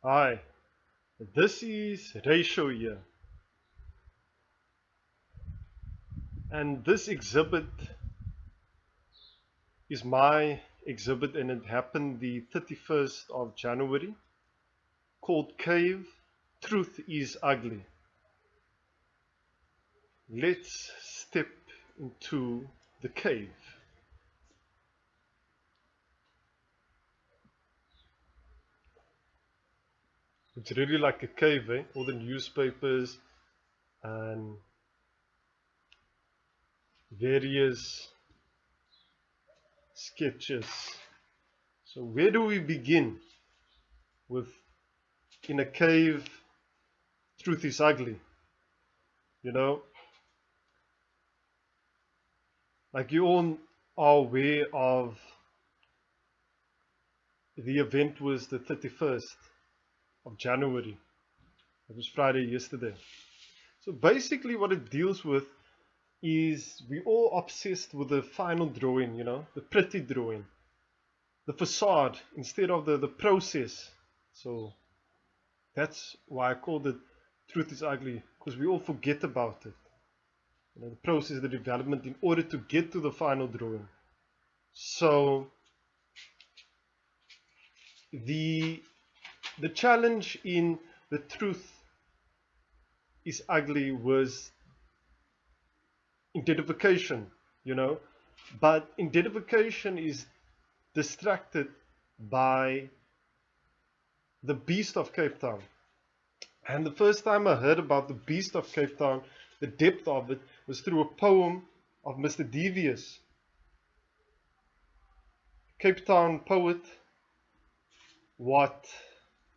Hi, this is Ratio here, and this exhibit is my exhibit, and it happened the 31st of January, called caVe, Truth is Ugly. Let's step into the cave. It's really like a cave, eh? All the newspapers and various sketches. So where do we begin with in a cave, truth is ugly? You know, like you all are aware of, the event was the 31st of January. It was Friday yesterday. So basically what it deals with is we all obsessed with the final drawing, the pretty drawing, the facade instead of the process. So that's why I called it Truth is Ugly, because we all forget about it. The process, the development in order to get to the final drawing. So the challenge in the truth is ugly was identification, you know, but identification is distracted by the beast of Cape Town. And the first time I heard about the beast of Cape Town, the depth of it, was through a poem of Mr. Devious, Cape Town poet, what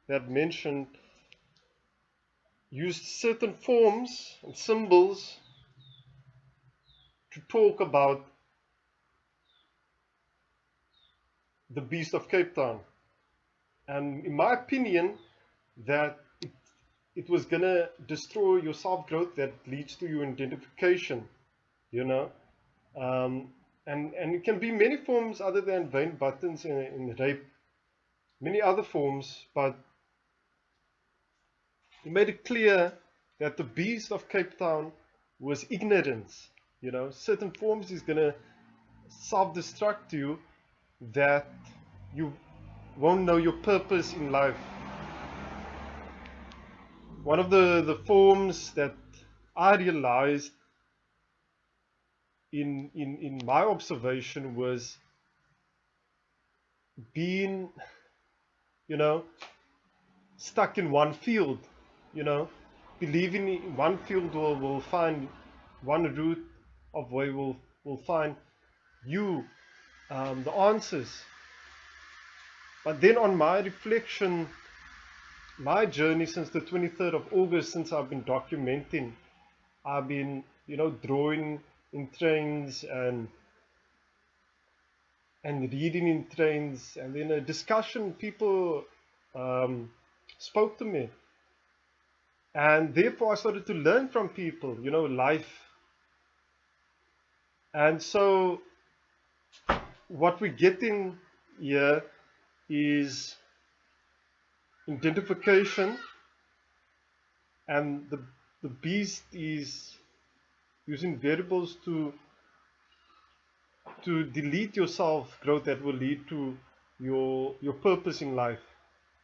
that mentioned used certain forms and symbols to talk about the beast of Cape Town. And in my opinion, that it was gonna destroy your self-growth that leads to your identification, you know. Um, and it can be many forms other than vein buttons in rape, many other forms, but he made it clear that the beast of Cape Town was ignorance. Certain forms is gonna self-destruct you, that you won't know your purpose in life. One of the forms that I realized in my observation was being, you know, stuck in one field, you know, believing in one field will find one route of way will find you the answers. But then on my reflection, my journey since the 23rd of August, since I've been documenting, I've been, drawing in trains and reading in trains, and in a discussion, people spoke to me, and therefore I started to learn from people, life. And so what we're getting here is identification, and the beast is using variables to delete your self growth that will lead to your purpose in life.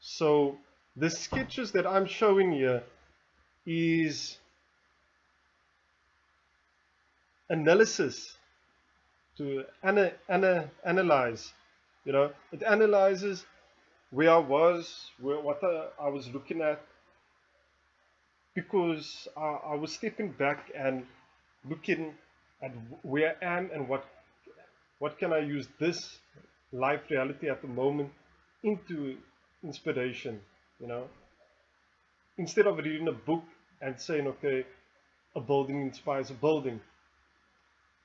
So the sketches that I'm showing here is analysis, to analyze. It analyzes where I was, what I was looking at, because I was stepping back and looking at where I am and what can I use this life reality at the moment into inspiration, instead of reading a book and saying, okay, a building inspires a building.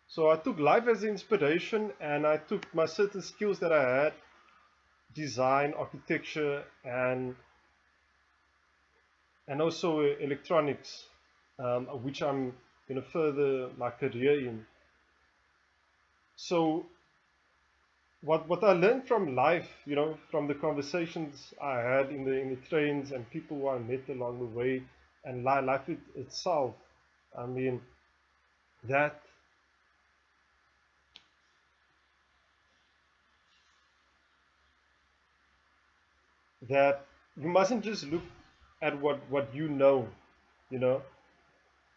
So I took life as inspiration, and I took my certain skills that I had, design, architecture, and also electronics, which I'm going to further my career in. So what I learned from life, from the conversations I had in the trains and people who I met along the way, and life itself. I mean that that you mustn't just look at what you know.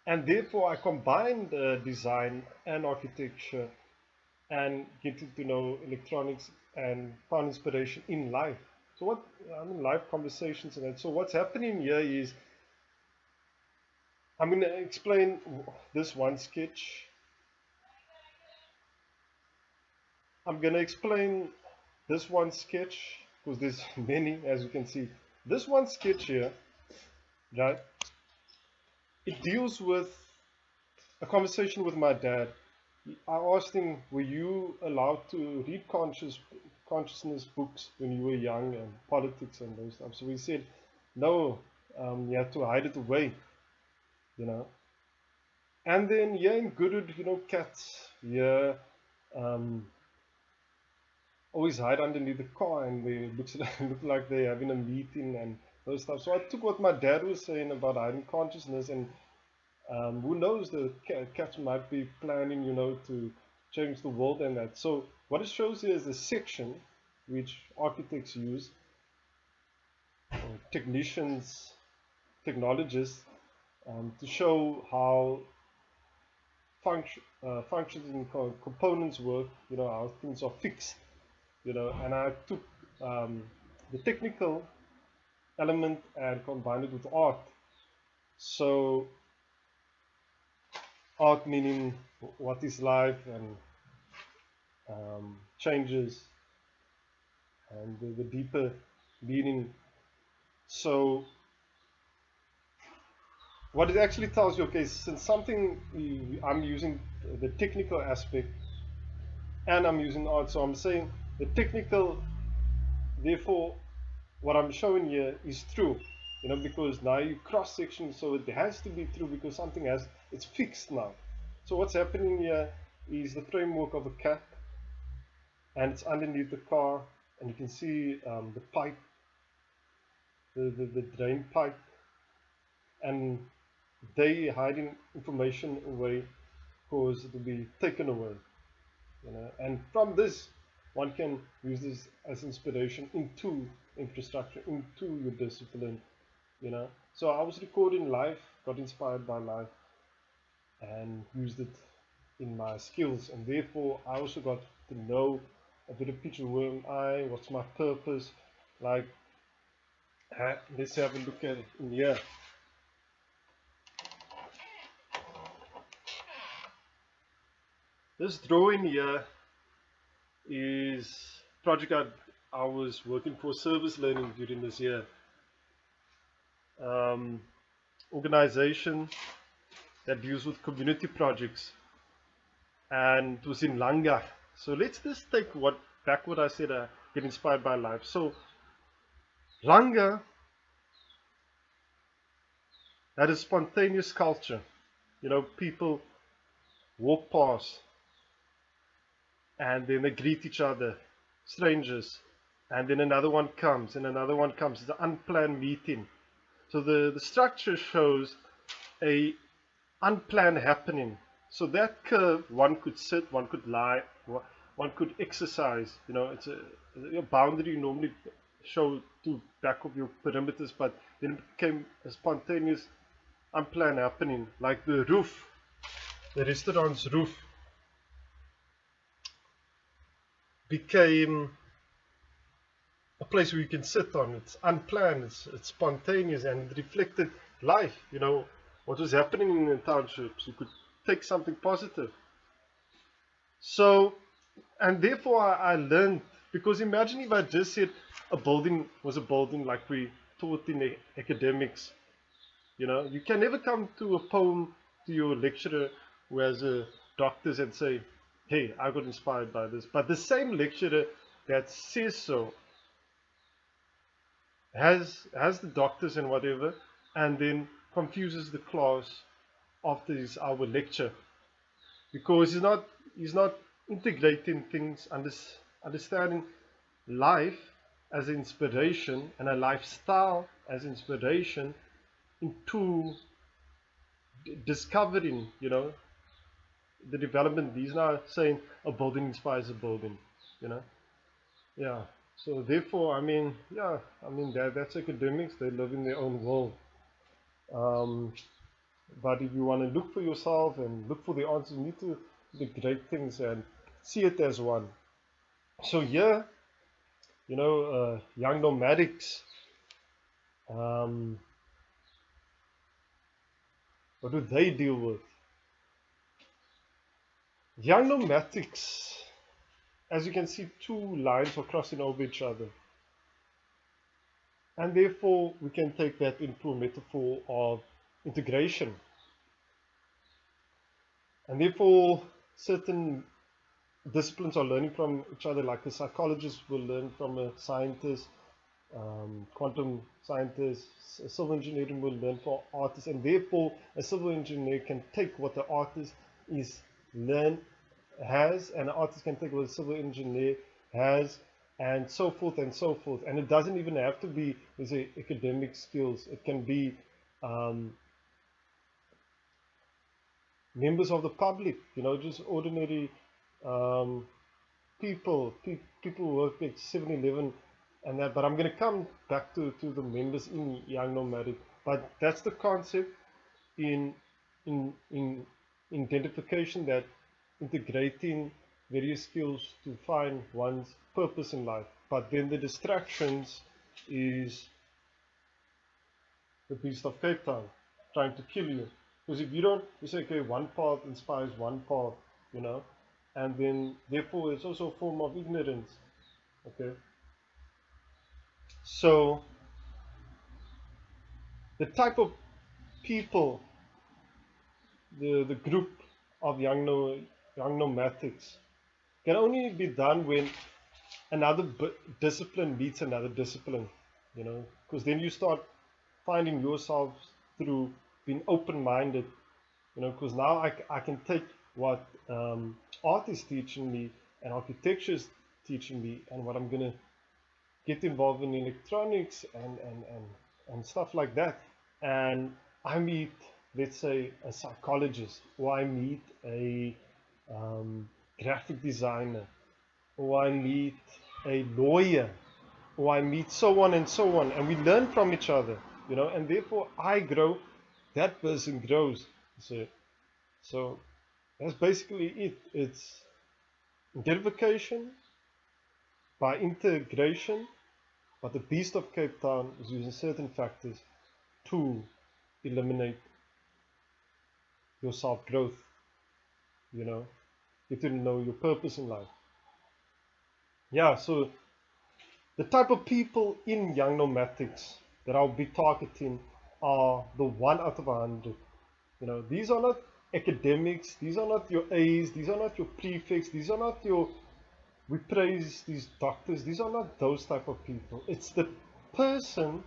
And therefore, I combined design and architecture and getting to know electronics and found inspiration in life. So what I mean, life conversations and that. So what's happening here is I'm going to explain this one sketch. I'm going to explain this one sketch because there's many, as you can see. This one sketch here, right? It deals with a conversation with my dad. I asked him, were you allowed to read consciousness books when you were young and politics and those stuff? So he said, no, you had to hide it away, you know. And then here in Goodwood, cats here um, always hide underneath the car and they look like they're having a meeting and those stuff. So I took what my dad was saying about hiding consciousness and who knows, the cats might be planning, to change the world and that. So what it shows here is a section which architects use, or technicians, technologists, to show how functions and components work, how things are fixed, and I took the technical element and combined it with art. So art meaning what is life and changes and the deeper meaning. So what it actually tells you, okay, since something I'm using the technical aspect and I'm using art, so I'm saying the technical, therefore what I'm showing here is true, because now you cross section, so it has to be true because something it's fixed now. So what's happening here is the framework of a cat, and it's underneath the car, and you can see the pipe, the drain pipe, and they hiding information away because it will be taken away, and from this one can use this as inspiration into infrastructure, into your discipline, so I was recording live, got inspired by live and used it in my skills, and therefore I also got to know a bit of picture, who am I, what's my purpose, like let's have a look at it in here. This drawing here is project I was working for service learning during this year. Organization that deals with community projects, and it was in Langa. So let's just take back what I said, get inspired by life. So Langa had a spontaneous culture. People walk past and then they greet each other, strangers, and then another one comes and another one comes. It's an unplanned meeting. So the structure shows a unplanned happening. So that curve, one could sit, one could lie, one could exercise. It's a boundary you normally show to back of your perimeters, but then it became a spontaneous, unplanned happening, like the roof, the restaurant's roof became a place where you can sit on. It's unplanned, it's spontaneous, and it reflected life, what was happening in the townships. You could take something positive. So, and therefore I learned, because imagine if I just said a building was a building like we taught in the academics. You can never come to a poem to your lecturer who has a doctors and say, hey, I got inspired by this. But the same lecturer that says so has the doctors and whatever, and then confuses the class after his hour lecture, because he's not integrating things, understanding life as inspiration and a lifestyle as inspiration into discovering, the development. He's now saying a building inspires a building, you know. Yeah. So therefore, that's academics. They live in their own world. Um, but if you want to look for yourself and look for the answers, you need to do great things and see it as one. So here, young nomadics. Um, what do they deal with? Young nomadics, as you can see, two lines are crossing over each other. And therefore, we can take that into a metaphor of integration. And therefore, certain disciplines are learning from each other, like a psychologist will learn from a scientist, quantum scientists, a civil engineering will learn from artists, and therefore a civil engineer can take what the artist is has, and an artist can take what a civil engineer has, and so forth and so forth. And it doesn't even have to be academic skills. It can be members of the public, just ordinary people who work at 7-Eleven and that. But I'm going to come back to the members in Young Nomadic. But that's the concept in identification, that integrating various skills to find one's purpose in life. But then the distractions is the beast of Cape Town trying to kill you. Because if you say, okay, one path inspires one path, and then therefore it's also a form of ignorance. Okay. So the type of people, the group of young nomadics can only be done when another discipline meets another discipline, because then you start finding yourself through being open-minded, because now I can take what art is teaching me and architecture is teaching me, and what I'm going to get involved in electronics and stuff like that. And I meet, let's say, a psychologist, or I meet a graphic designer, or I meet a lawyer, or I meet so on and so on, and we learn from each other, and therefore I grow, that person grows. So that's basically it. It's identification by integration, but the beast of Cape Town is using certain factors to eliminate your self-growth, get to know your purpose in life. Yeah, so the type of people in Young Nomadics that I'll be targeting are the 1 out of 100. These are not academics, these are not your A's, these are not your prefects, these are not your, we praise these doctors, these are not those type of people. It's the person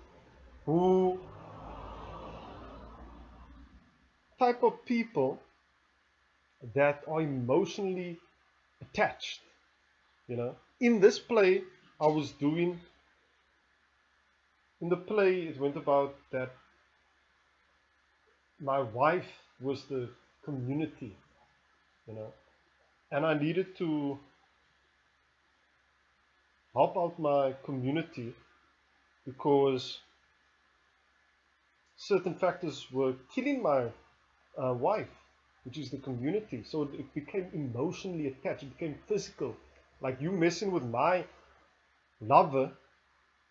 who, type of people that are emotionally attached. In this play I was doing, in the play it went about that my wife was the community, and I needed to help out my community because certain factors were killing my wife, which is the community. So it became emotionally attached, it became physical, like you messing with my lover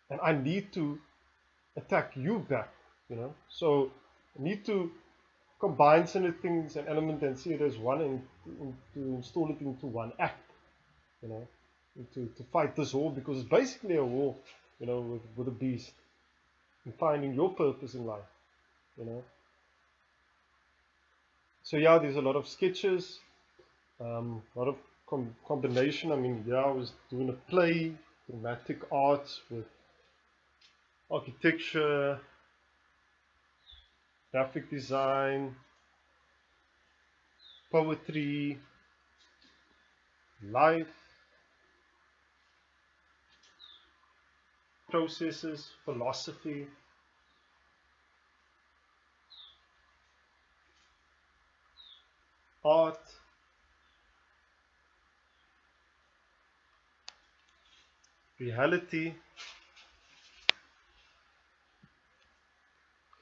and I need to attack you back, so I need to combine certain things and elements and see it as one, and to install it into one act, to fight this war, because it's basically a war, with a beast, and finding your purpose in life, So yeah, there's a lot of sketches, a lot of combination. I mean, yeah, I was doing a play, dramatic arts with architecture, graphic design, poetry, life, processes, philosophy, art, reality.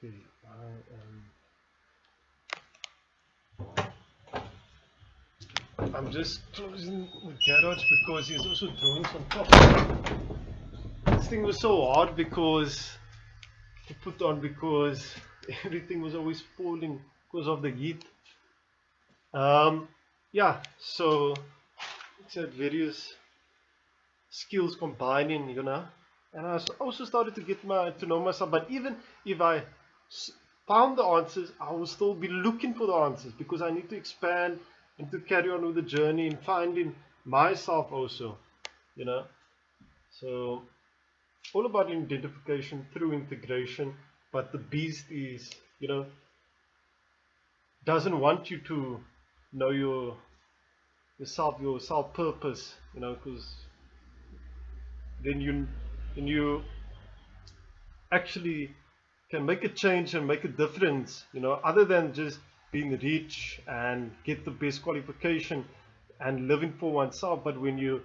Okay, I'm just closing the garage because he's also drawing some top. This thing was so hard because to put on because everything was always falling because of the heat. Yeah, so it's had various skills combining, and I also started to get to know myself. But even if I found the answers, I will still be looking for the answers because I need to expand and to carry on with the journey and finding myself also, you know. So all about identification through integration, but the beast is, doesn't want you to know yourself, your self purpose, because then you actually can make a change and make a difference, other than just being rich and get the best qualification and living for oneself. But when you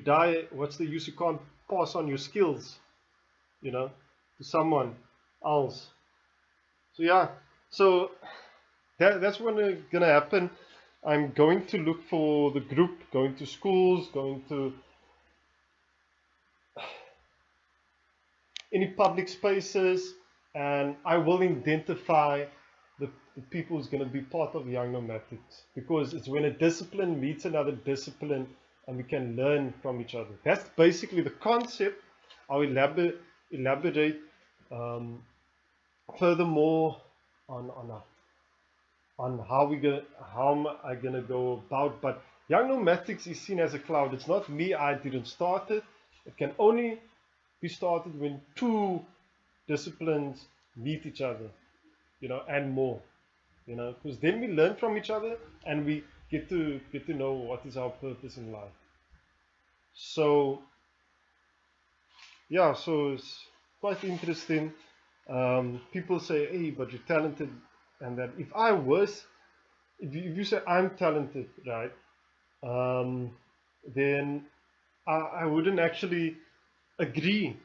die, what's the use? You can't pass on your skills, to someone else. So yeah, so that's what's gonna happen. I'm going to look for the group, going to schools, going to any public spaces, and I will identify the people who's going to be part of Young Nomadics, because it's when a discipline meets another discipline and we can learn from each other. That's basically the concept. I'll elaborate furthermore on how am I gonna go about. But Young Nomadics is seen as a cloud. It's not me. I didn't start it. It can only be started when two disciplines meet each other, and more, because then we learn from each other and we get to know what is our purpose in life. So yeah, so it's quite interesting. People say, hey, but you're talented, and that if you say I'm talented, right, then I wouldn't actually agree,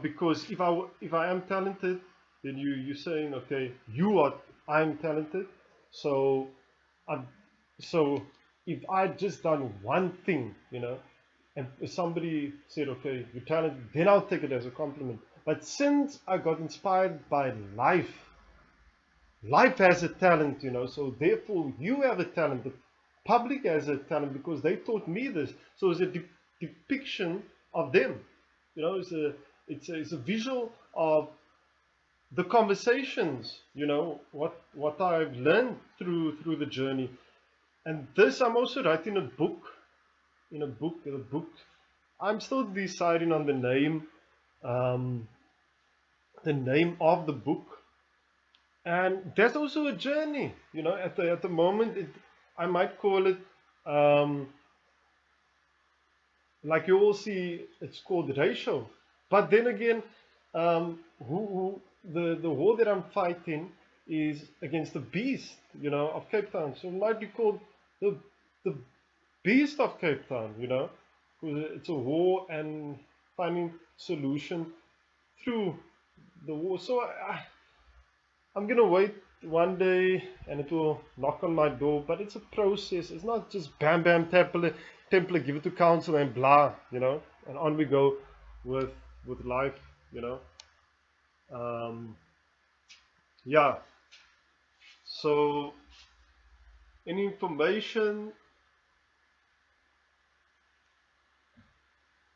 because if I am talented, then you're saying, okay, I'm talented, so I'm so if I just done one thing, and if somebody said, okay, you're talented, then I'll take it as a compliment. But since I got inspired by life has a talent, so therefore you have a talent. The public has a talent because they taught me this. So it's a depiction of them. It's a visual of the conversations, what I've learned through the journey. And this I'm also writing a book. The book. I'm still deciding on the name of the book. And that's also a journey, at the moment I might call it, like you all see, it's called racial. But then again, the war that I'm fighting is against the beast, of Cape Town. So it might be called the beast of Cape Town, because it's a war and finding solution through the war. So I'm gonna wait one day and it will knock on my door, but it's a process. It's not just bam bam template, give it to council and blah, and on we go with life, yeah. So any information,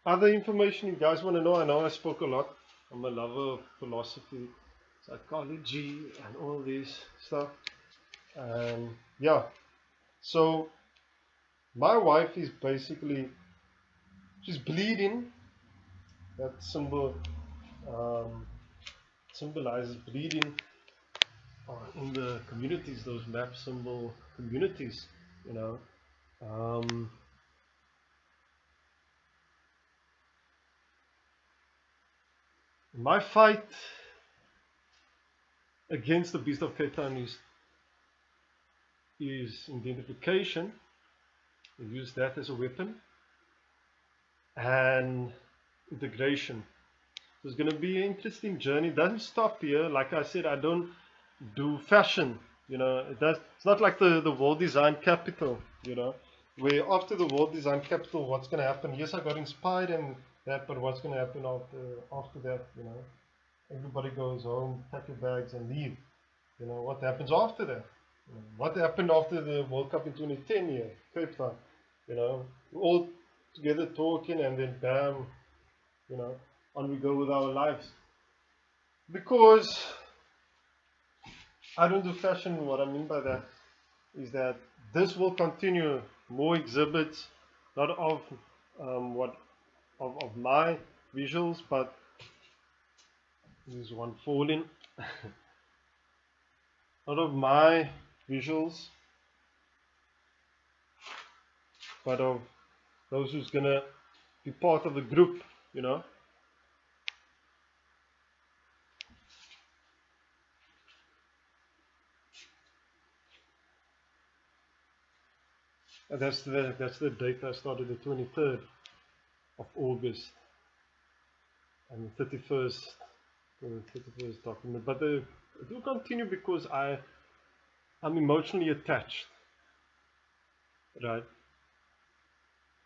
other information you guys want to know? I know I spoke a lot. I'm a lover of philosophy, psychology, and all this stuff. Yeah, so my wife is basically, she's bleeding. That symbol symbolizes bleeding in the communities, those map symbol communities, um, My fight against the beast of Cape Town is identification. We use that as a weapon, and integration. So it's going to be an interesting journey. It doesn't stop here. Like I said, I don't do fashion. It's not like the world design capital. Where after the world design capital, what's going to happen? Yes, I got inspired and that, but what's going to happen after that? Everybody goes home, pack your bags, and leave. What happens after that? What happened after the World Cup in 2010 here, Cape Town? We're all together talking, and then bam, on we go with our lives. Because I don't do fashion, what I mean by that is that this will continue. More exhibits, not of of my visuals, but there's one falling. Not of my visuals, but of those who's gonna be part of the group, And that's the date I started, the 23rd of August, and the 31st, document. But it will continue because I'm emotionally attached, right?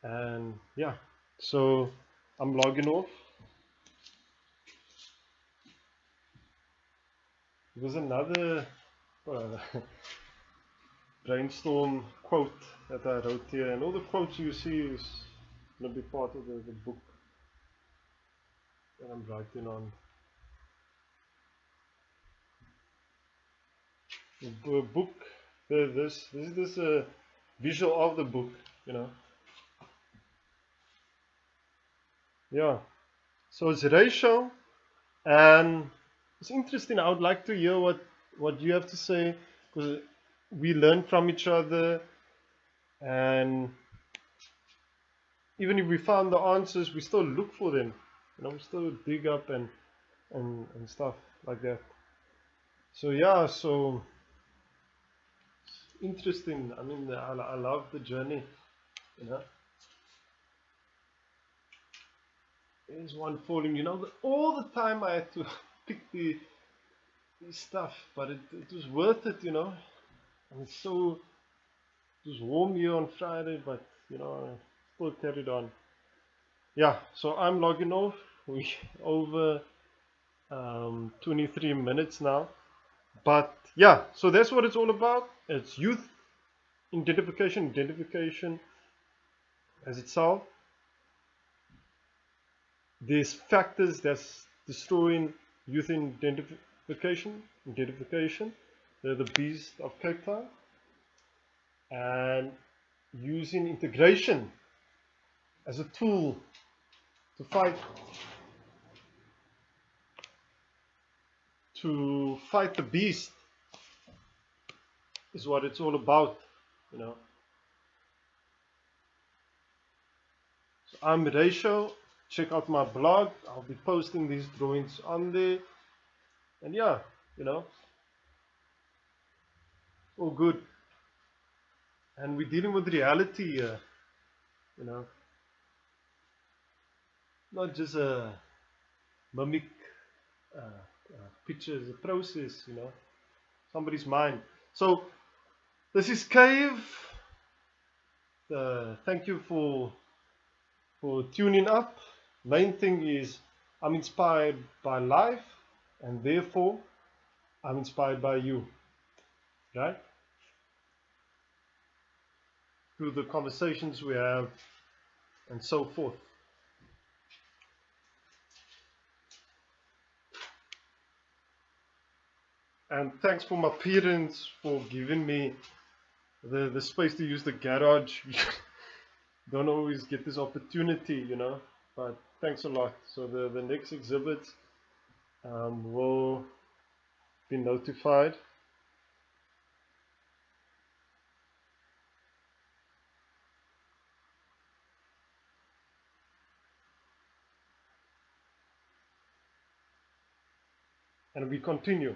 And yeah, so I'm logging off. There was another brainstorm quote that I wrote here, and all the quotes you see is going to be part of the book that I'm writing on. The book, this is this visual of the book, Yeah, so it's ratio, and it's interesting. I would like to hear what you have to say, because we learn from each other, and even if we found the answers, we still look for them. We still dig up and stuff like that. So yeah, so interesting. I mean, I love the journey. There's one falling. All the time I had to pick the stuff, but it was worth it. And so it was warm here on Friday, but I still carried on. Yeah, so I'm logging off. We over 23 minutes now, but yeah, so that's what it's all about. It's youth identification as itself. There's factors that's destroying youth identification, the beast of Cape Town, and using integration as a tool to fight the beast is what it's all about. So I'm Ratio. Check out my blog. I'll be posting these drawings on there, and yeah, all good. And we're dealing with reality here, not just a mimic picture, is a process, somebody's mind. So this is caVe. Thank you for tuning up. Main thing is I'm inspired by life, and therefore I'm inspired by you, right? Through the conversations we have and so forth. And thanks for my parents for giving me the space to use the garage. Don't always get this opportunity, but thanks a lot. So the next exhibit will be notified. and we continue.